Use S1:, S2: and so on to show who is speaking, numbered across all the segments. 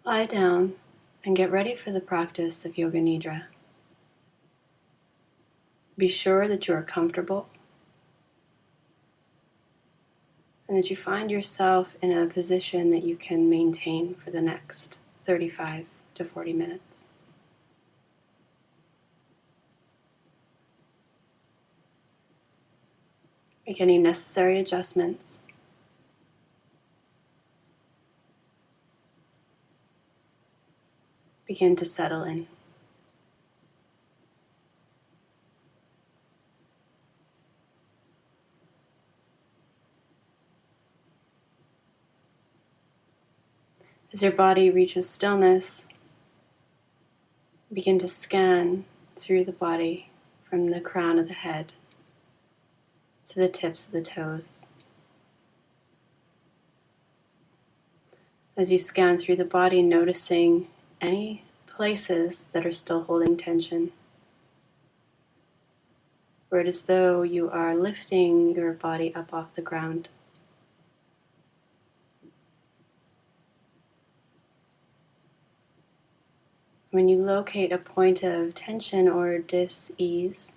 S1: Lie down and get ready for the practice of Yoga Nidra. Be sure that you are comfortable and that you find yourself in a position that you can maintain for the next 35 to 40 minutes. Make any necessary adjustments. Begin to settle in. As your body reaches stillness, begin to scan through the body from the crown of the head to the tips of the toes. As you scan through the body, noticing any places that are still holding tension, where it is as though you are lifting your body up off the ground. When you locate a point of tension or dis-ease,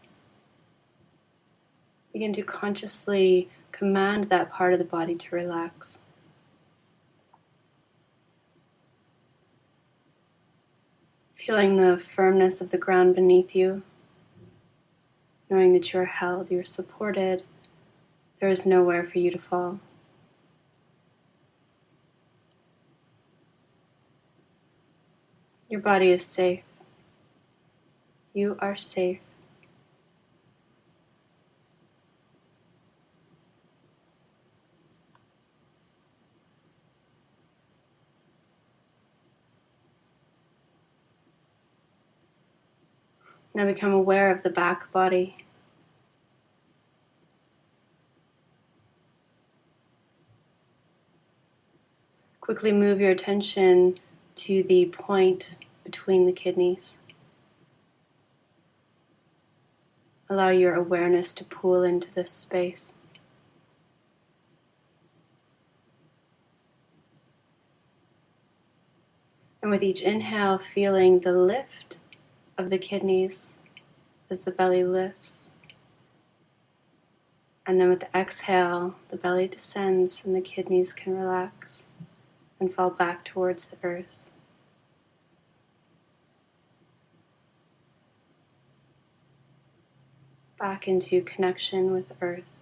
S1: begin to consciously command that part of the body to relax. Feeling the firmness of the ground beneath you, knowing that you are held, you are supported, there is nowhere for you to fall. Your body is safe. You are safe. Now become aware of the back body. Quickly move your attention to the point between the kidneys. Allow your awareness to pool into this space. And with each inhale, feeling the lift of the kidneys as the belly lifts. And then with the exhale, the belly descends and the kidneys can relax and fall back towards the earth. Back into connection with earth.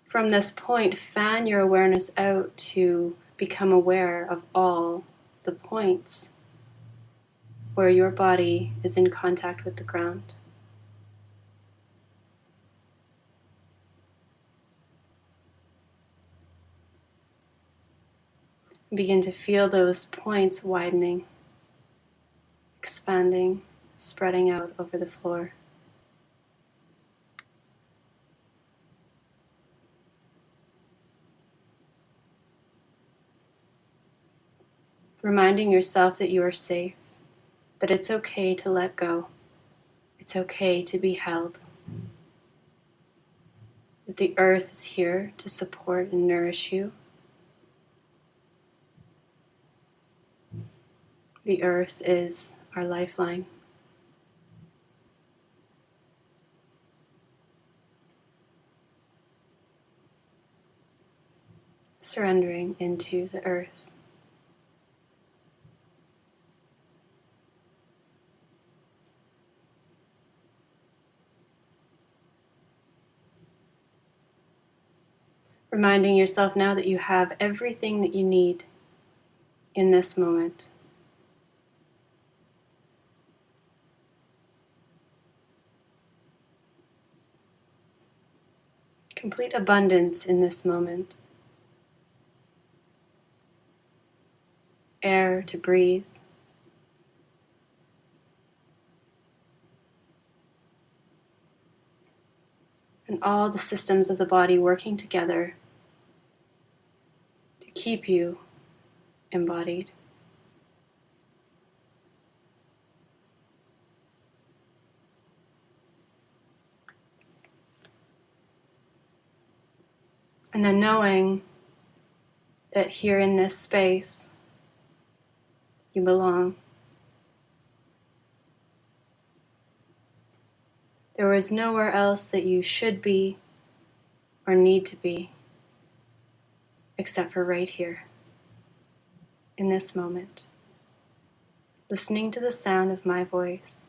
S1: From this point, fan your awareness out to become aware of all the points where your body is in contact with the ground. Begin to feel those points widening, expanding, spreading out over the floor. Reminding yourself that you are safe, that it's okay to let go. It's okay to be held. That the earth is here to support and nourish you. The earth is our lifeline. Surrendering into the earth. Reminding yourself now that you have everything that you need in this moment. Complete abundance in this moment. Air to breathe. And all the systems of the body working together to keep you embodied. And then knowing that here in this space, you belong. There is nowhere else that you should be or need to be except for right here, in this moment, listening to the sound of my voice.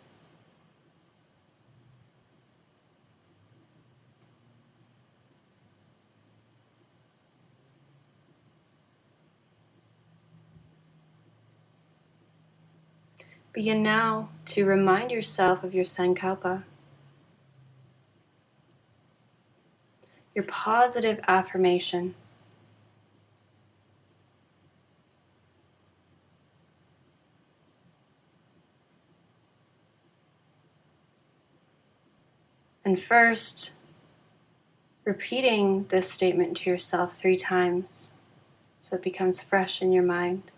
S1: Begin now to remind yourself of your Sankalpa, your positive affirmation. And first, repeating this statement to yourself 3 times so it becomes fresh in your mind.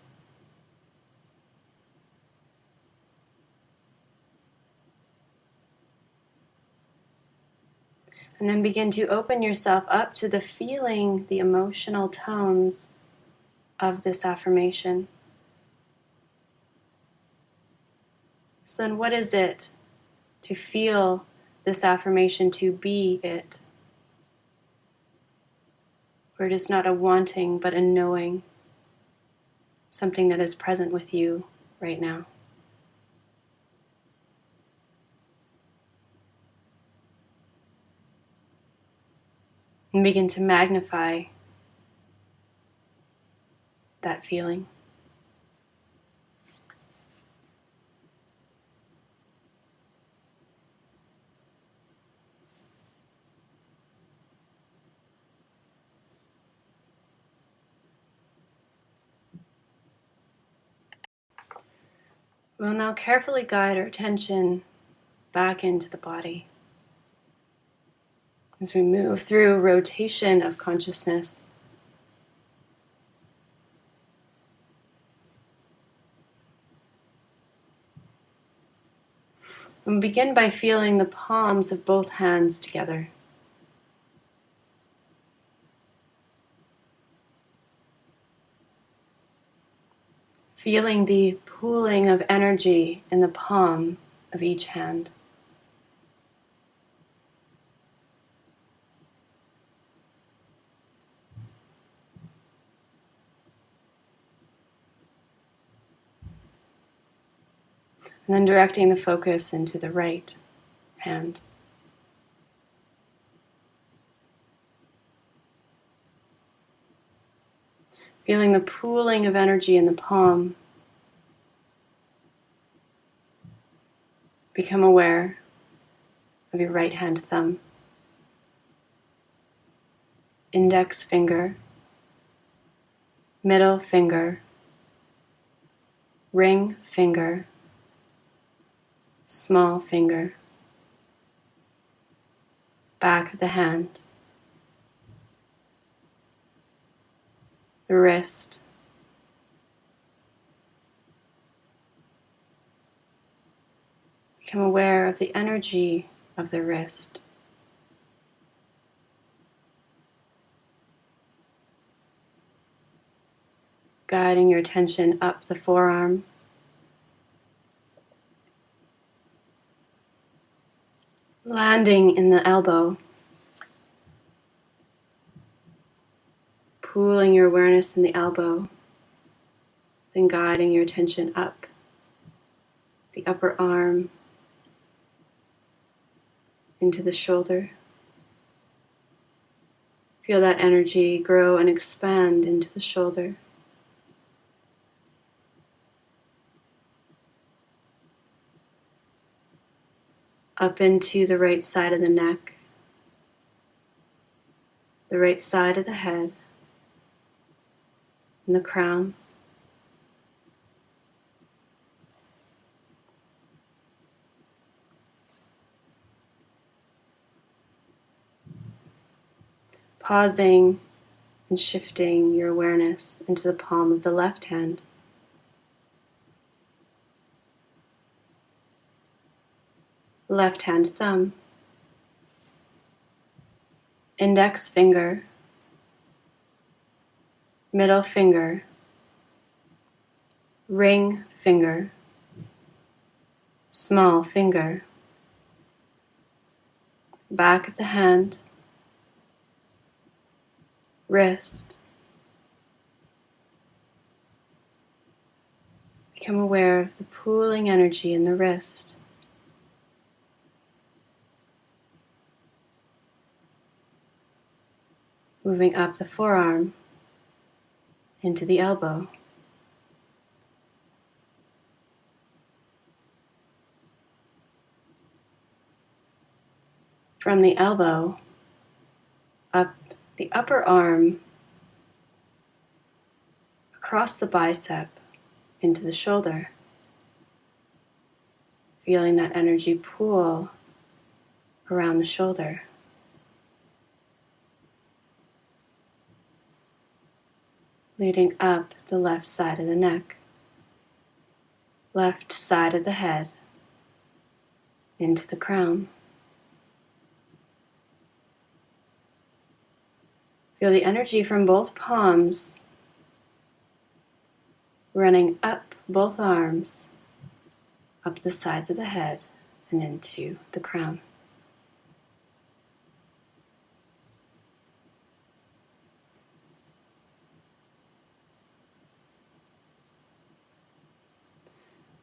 S1: And then begin to open yourself up to the feeling, the emotional tones of this affirmation. So then what is it to feel this affirmation, to be it? Where it is not a wanting but a knowing, something that is present with you right now. And begin to magnify that feeling. We'll now carefully guide our attention back into the body as we move through rotation of consciousness. And begin by feeling the palms of both hands together. Feeling the pooling of energy in the palm of each hand. And then directing the focus into the right hand. Feeling the pooling of energy in the palm. Become aware of your right hand thumb, index finger, middle finger, ring finger, small finger, back of the hand, the wrist, become aware of the energy of the wrist. Guiding your attention up the forearm, landing in the elbow, pooling your awareness in the elbow, then guiding your attention up the upper arm, into the shoulder. Feel that energy grow and expand into the shoulder. Up into the right side of the neck, the right side of the head, and the crown. Pausing and shifting your awareness into the palm of the left hand. Left hand thumb, index finger, middle finger, ring finger, small finger, back of the hand, wrist. Become aware of the pooling energy in the wrist. Moving up the forearm into the elbow. From the elbow up the upper arm, across the bicep into the shoulder. Feeling that energy pool around the shoulder. Leading up the left side of the neck, left side of the head, into the crown. Feel the energy from both palms running up both arms, up the sides of the head and into the crown.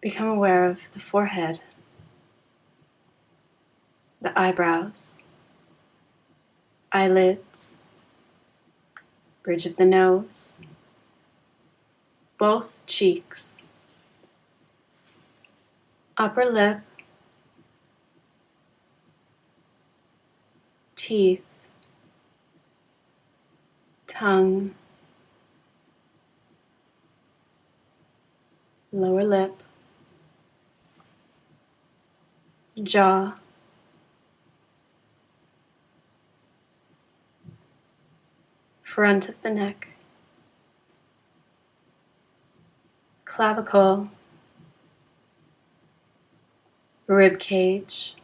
S1: Become aware of the forehead, the eyebrows, eyelids, bridge of the nose, both cheeks, upper lip, teeth, tongue, lower lip, jaw, front of the neck, clavicle, rib cage,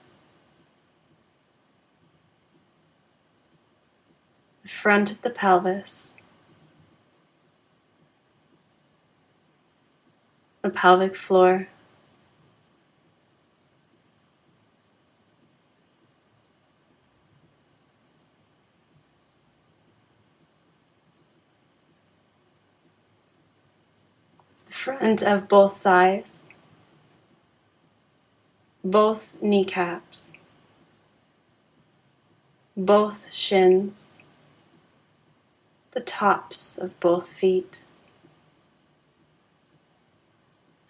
S1: the front of the pelvis, the pelvic floor, the front of both thighs, both kneecaps, both shins, the tops of both feet,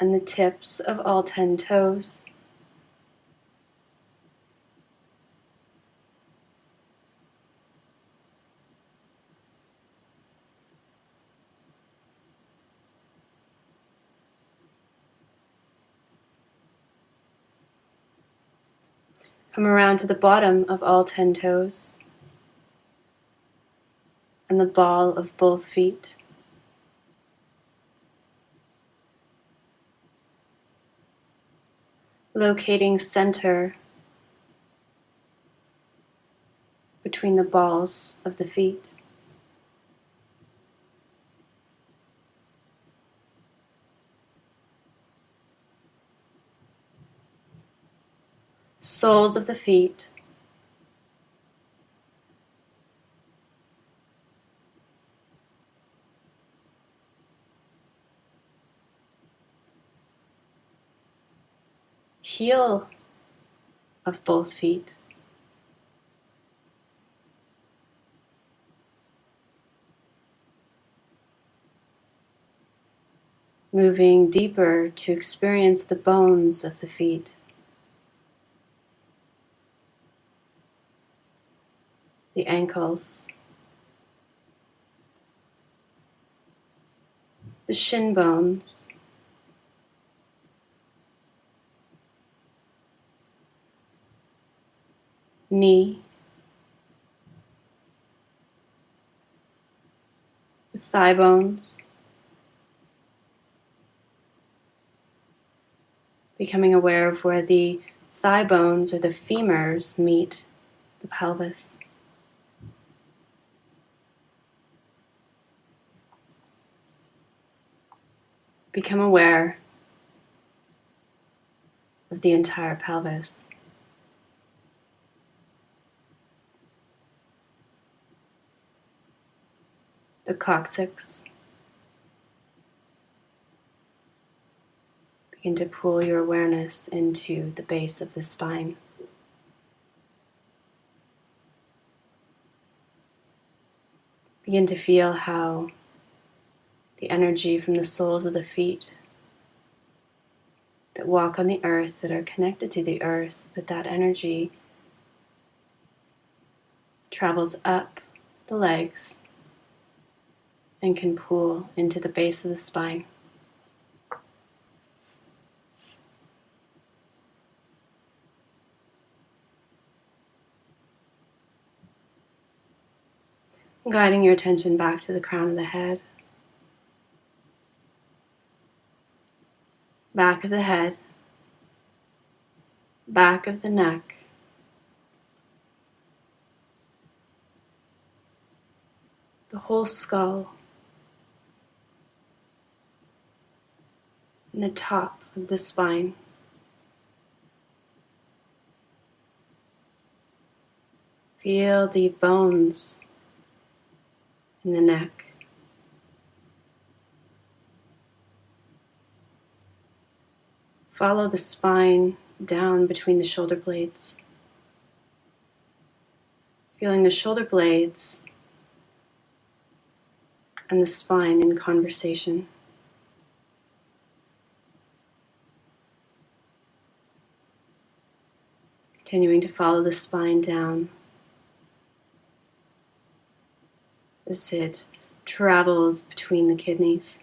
S1: and the tips of all 10 toes. Come around to the bottom of all 10 toes and the ball of both feet. Locating center between the balls of the feet. Soles of the feet. Heel of both feet. Moving deeper to experience the bones of the feet. The ankles, the shin bones, knee, the thigh bones, becoming aware of where the thigh bones or the femurs meet the pelvis. Become aware of the entire pelvis. The coccyx. Begin to pull your awareness into the base of the spine. Begin to feel how the energy from the soles of the feet that walk on the earth, that are connected to the earth, that energy travels up the legs and can pool into the base of the spine. Guiding your attention back to the crown of the head, back of the head, back of the neck, the whole skull, and the top of the spine. Feel the bones in the neck. Follow the spine down between the shoulder blades. Feeling the shoulder blades and the spine in conversation. Continuing to follow the spine down as it travels between the kidneys.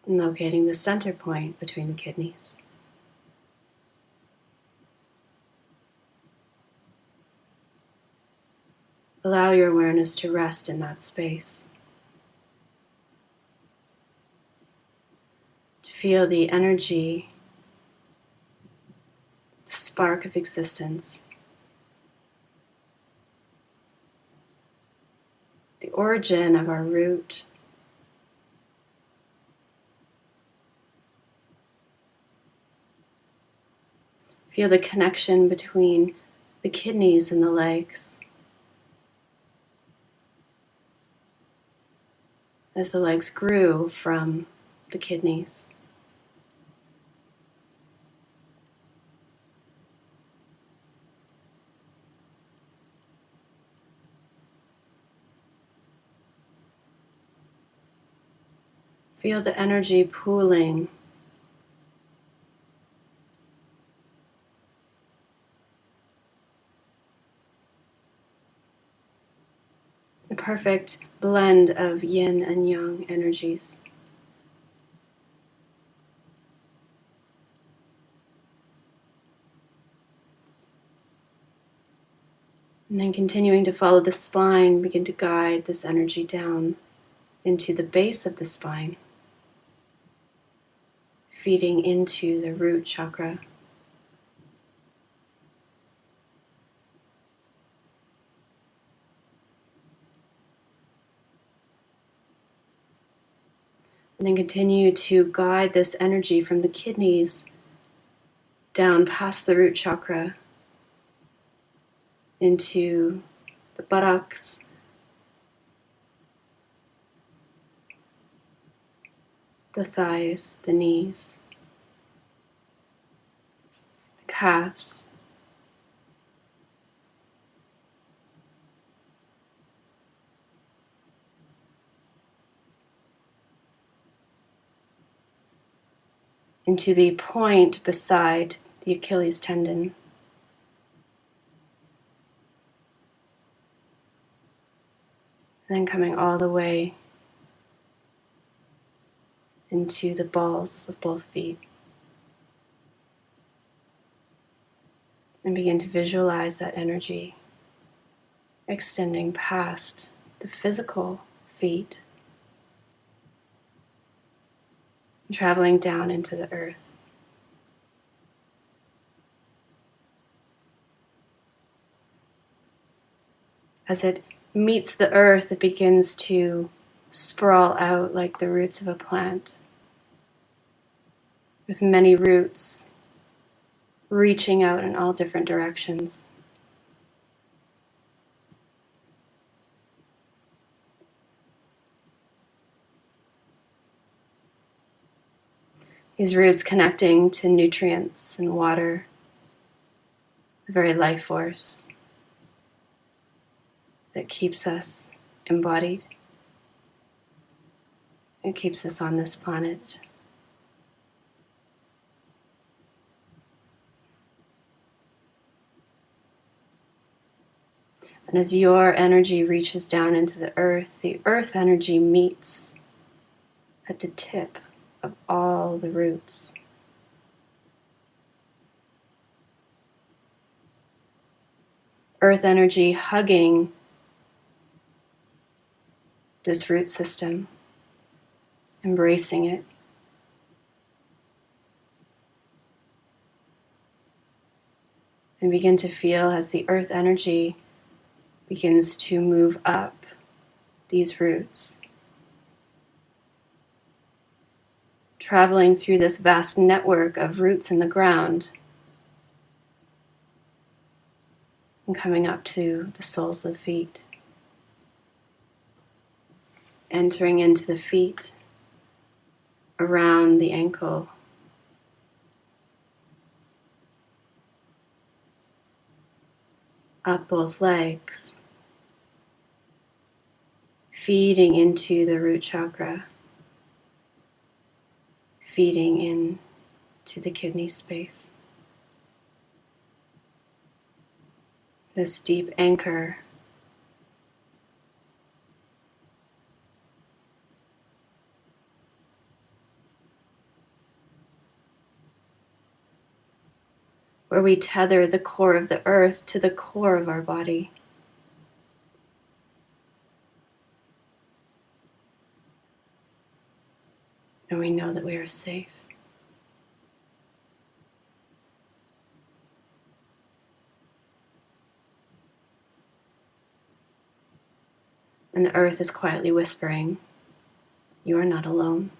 S1: And locating the center point between the kidneys. Allow your awareness to rest in that space. To feel the energy, the spark of existence, the origin of our root, feel the connection between the kidneys and the legs. As the legs grew from the kidneys. Feel the energy pooling the perfect blend of yin and yang energies. And then continuing to follow the spine, begin to guide this energy down into the base of the spine, feeding into the root chakra. And then continue to guide this energy from the kidneys down past the root chakra into the buttocks, the thighs, the knees, the calves, into the point beside the Achilles tendon. And then coming all the way into the balls of both feet. And begin to visualize that energy extending past the physical feet, traveling down into the earth. As it meets the earth, it begins to sprawl out like the roots of a plant, with many roots reaching out in all different directions. These roots connecting to nutrients and water, the very life force that keeps us embodied. It keeps us on this planet. And as your energy reaches down into the earth energy meets at the tip of all the roots. Earth energy hugging this root system, embracing it. And begin to feel as the earth energy begins to move up these roots, traveling through this vast network of roots in the ground and coming up to the soles of the feet, entering into the feet, around the ankle, up both legs, feeding into the root chakra, feeding into the kidney space. This deep anchor where we tether the core of the earth to the core of our body. And we know that we are safe. And the earth is quietly whispering, "You are not alone."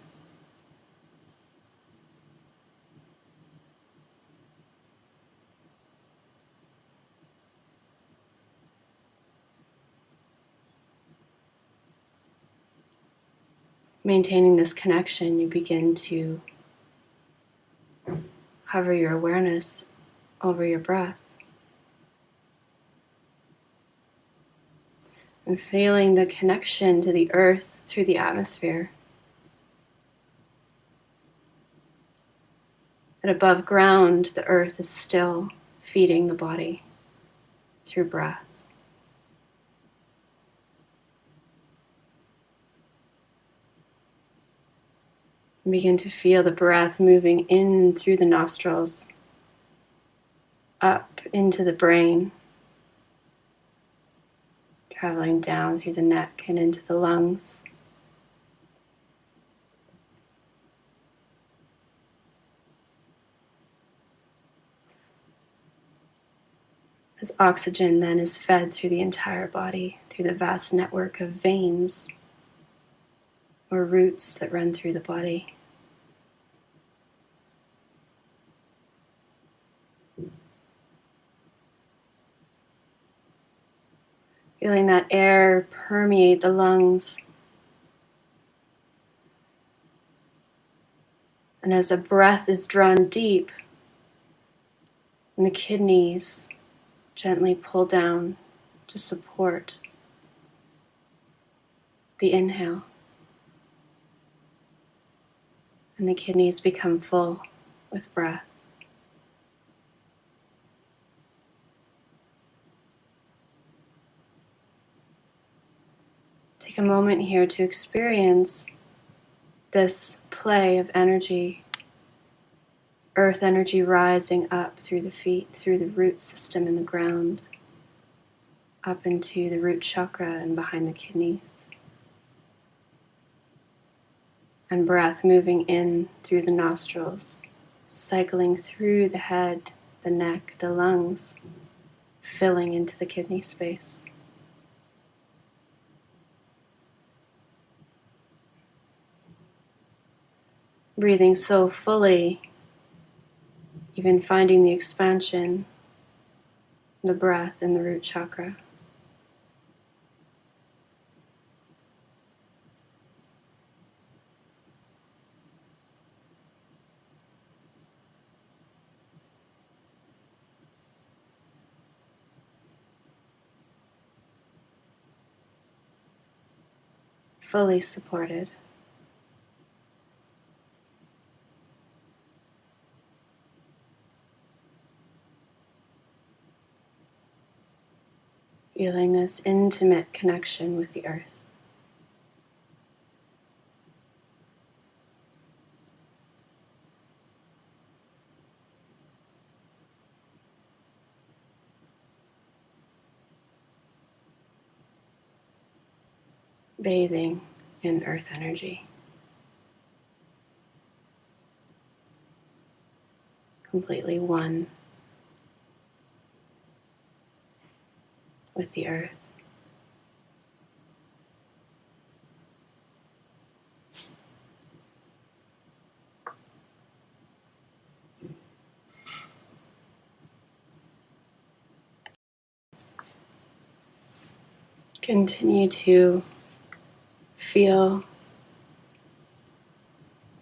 S1: Maintaining this connection, you begin to hover your awareness over your breath and feeling the connection to the earth through the atmosphere. At above ground, the earth is still feeding the body through breath. And begin to feel the breath moving in through the nostrils, up into the brain, traveling down through the neck and into the lungs. As oxygen then is fed through the entire body, through the vast network of veins or roots that run through the body. Feeling that air permeate the lungs. And as the breath is drawn deep, and the kidneys gently pull down to support the inhale, and the kidneys become full with breath. Take a moment here to experience this play of energy, earth energy rising up through the feet, through the root system in the ground, up into the root chakra and behind the kidneys. And breath moving in through the nostrils, cycling through the head, the neck, the lungs, filling into the kidney space. breathing so fully, even finding the expansion, the breath in the root chakra. Fully supported. Feeling this intimate connection with the earth. Bathing in earth energy. Completely one with the earth. Continue to feel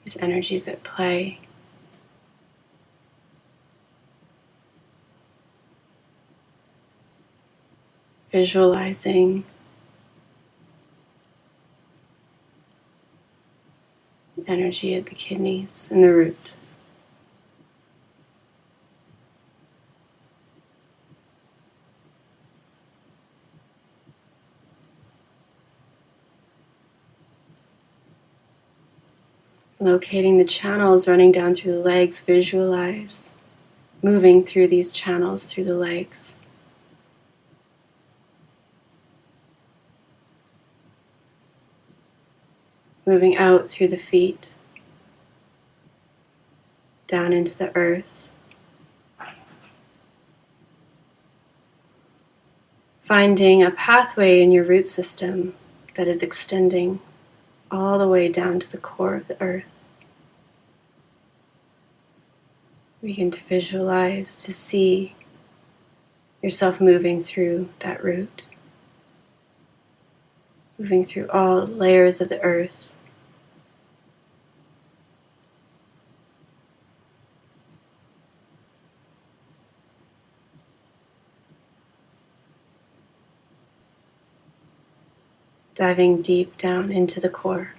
S1: these energies at play. Visualizing energy at the kidneys and the root. Locating the channels running down through the legs, visualize moving through these channels through the legs. Moving out through the feet, down into the earth. Finding a pathway in your root system that is extending all the way down to the core of the earth. Begin to visualize, to see yourself moving through that root, moving through all layers of the earth. Diving deep down into the core.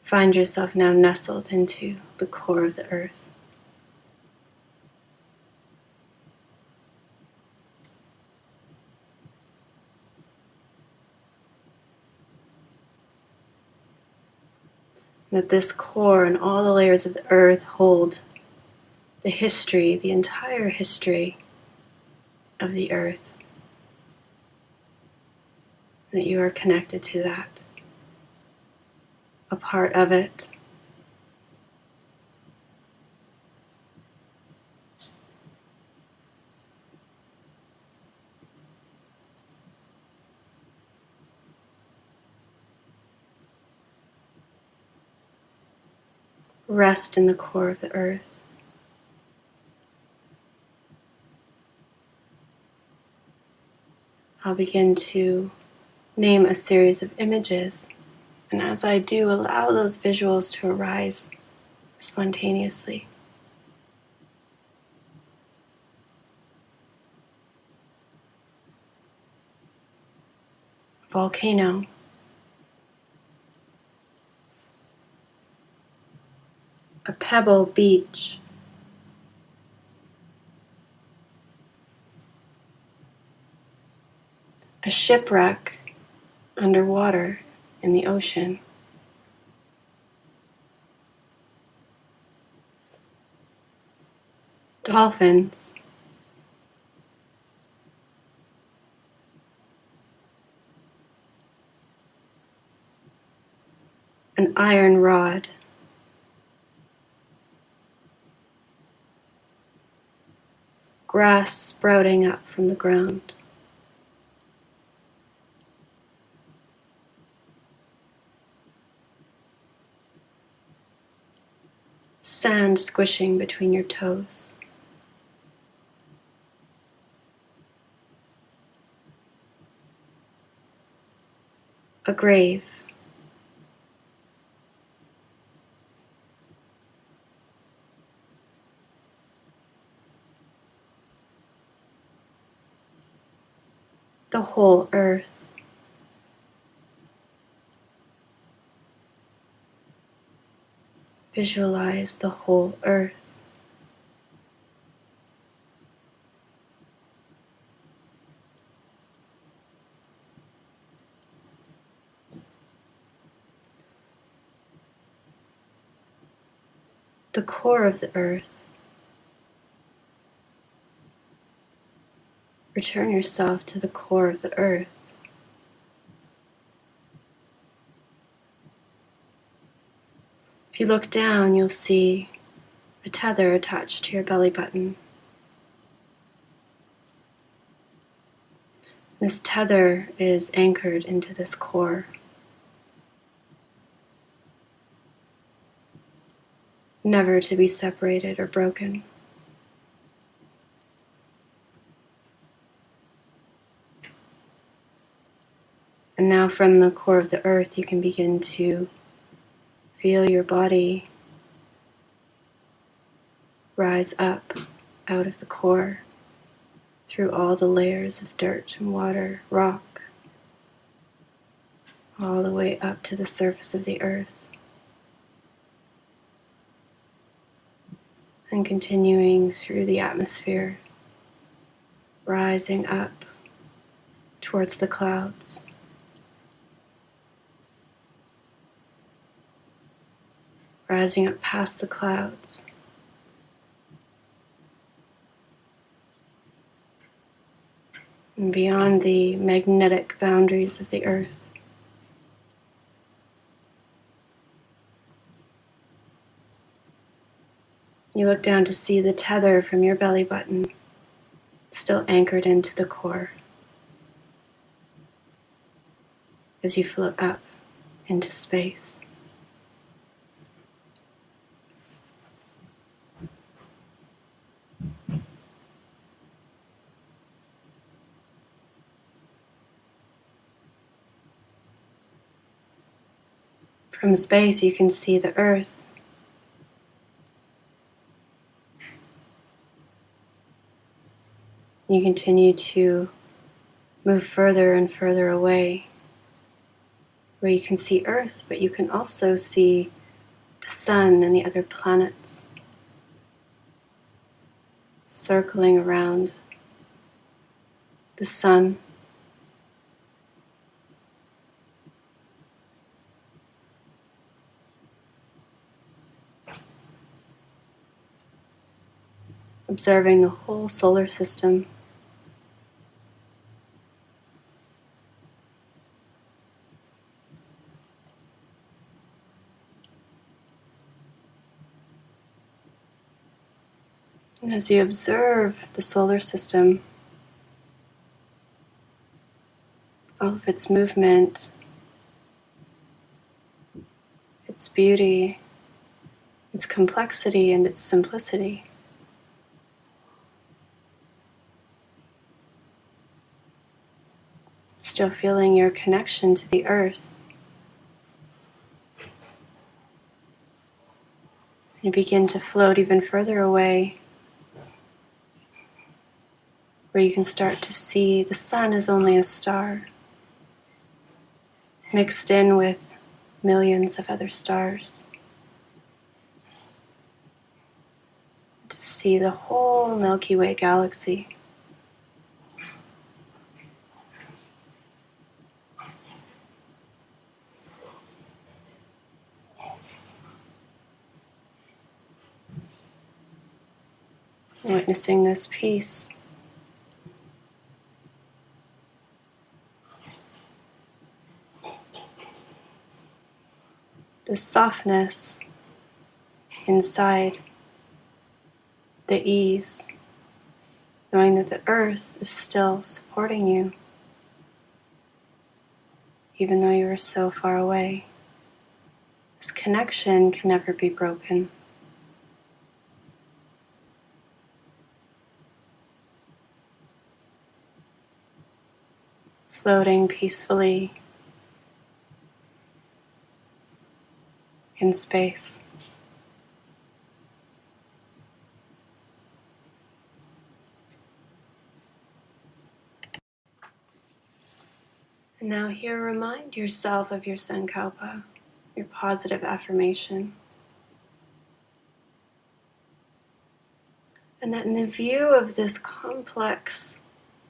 S1: Find yourself now nestled into the core of the earth. That this core and all the layers of the earth hold the history, the entire history of the earth. That you are connected to that, a part of it. Rest in the core of the earth. I'll begin to name a series of images, and as I do, allow those visuals to arise spontaneously. Volcano. A pebble beach. A shipwreck underwater in the ocean. Dolphins. An iron rod. grass sprouting up from the ground. Sand squishing between your toes. A grave. The whole earth. Visualize the whole earth. The core of the earth. Return yourself to the core of the earth. If you look down, you'll see a tether attached to your belly button. This tether is anchored into this core. Never to be separated or broken. And now from the core of the earth, you can begin to feel your body rise up out of the core through all the layers of dirt and water, rock, all the way up to the surface of the earth. And continuing through the atmosphere, rising up towards the clouds. Rising up past the clouds. And beyond the magnetic boundaries of the earth. You look down to see the tether from your belly button still anchored into the core as you float up into space. From space, you can see the earth. You continue to move further and further away, where you can see Earth, but you can also see the sun and the other planets circling around the sun. Observing the whole solar system. And as you observe the solar system, all of its movement, its beauty, its complexity, and its simplicity, still feeling your connection to the earth, you begin to float even further away, where you can start to see the sun is only a star, mixed in with millions of other stars. To see the whole Milky Way galaxy. Witnessing this peace. The softness inside, the ease, knowing that the earth is still supporting you, even though you are so far away. This connection can never be broken. Floating peacefully in space. And now here, remind yourself of your Sankalpa, your positive affirmation. And that in the view of this complex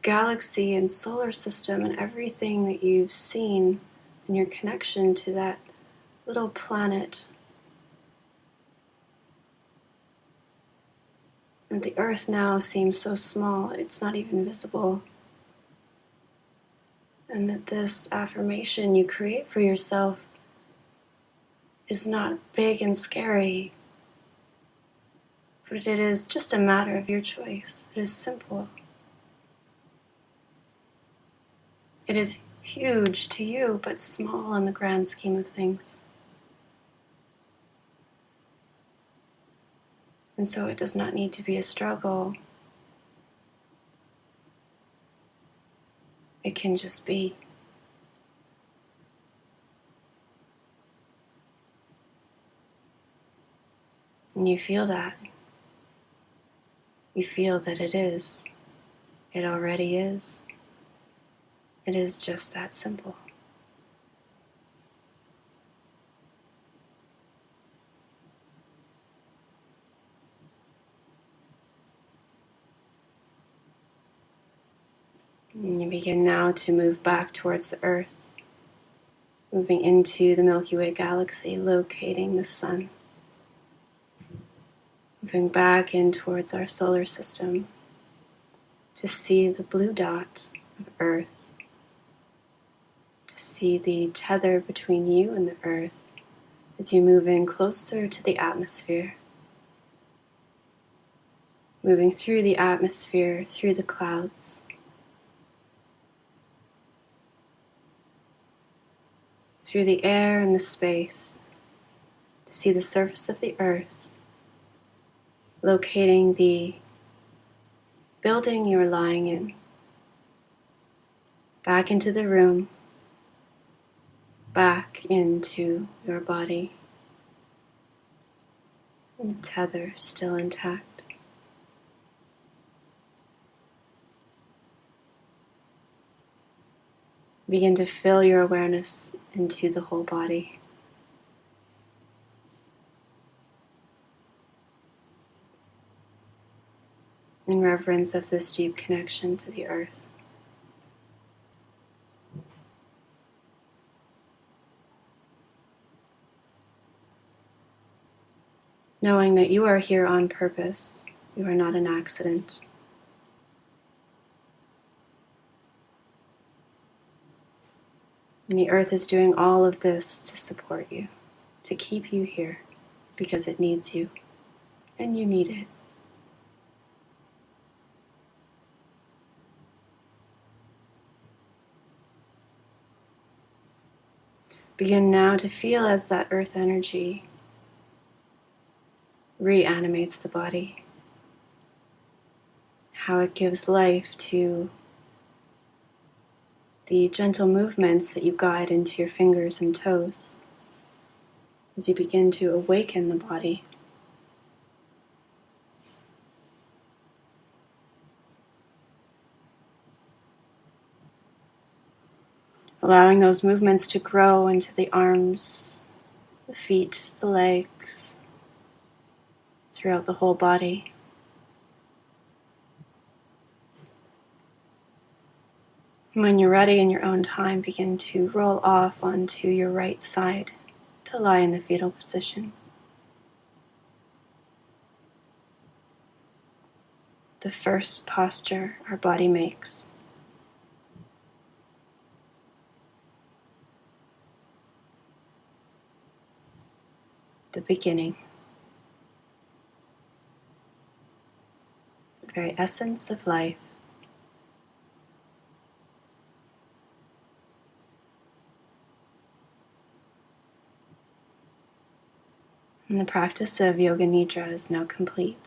S1: galaxy and solar system and everything that you've seen and your connection to that little planet, and the earth now seems so small, it's not even visible. And that this affirmation you create for yourself is not big and scary, but it is just a matter of your choice. It is simple. It is huge to you, but small in the grand scheme of things. And so it does not need to be a struggle. It can just be. And you feel that. You feel that it is. It already is. It is just that simple. And you begin now to move back towards the earth, moving into the Milky Way galaxy, locating the sun. Moving back in towards our solar system to see the blue dot of Earth, to see the tether between you and the Earth as you move in closer to the atmosphere, moving through the atmosphere, through the clouds, through the air and the space, to see the surface of the Earth, locating the building you are lying in, back into the room, back into your body, and the tether still intact. Begin to fill your awareness into the whole body. In reverence of this deep connection to the earth. Knowing that you are here on purpose, you are not an accident. And the earth is doing all of this to support you, to keep you here, because it needs you, and you need it. Begin now to feel as that earth energy reanimates the body, how it gives life to the gentle movements that you guide into your fingers and toes as you begin to awaken the body. Allowing those movements to grow into the arms, the feet, the legs, throughout the whole body. And when you're ready in your own time, begin to roll off onto your right side to lie in the fetal position. The first posture our body makes. The beginning. the very essence of life. And the practice of Yoga Nidra is now complete.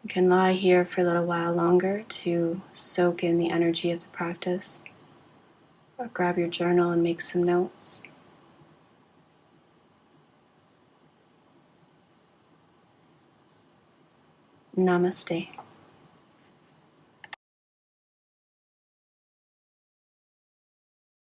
S1: You can lie here for a little while longer to soak in the energy of the practice, or grab your journal and make some notes. Namaste.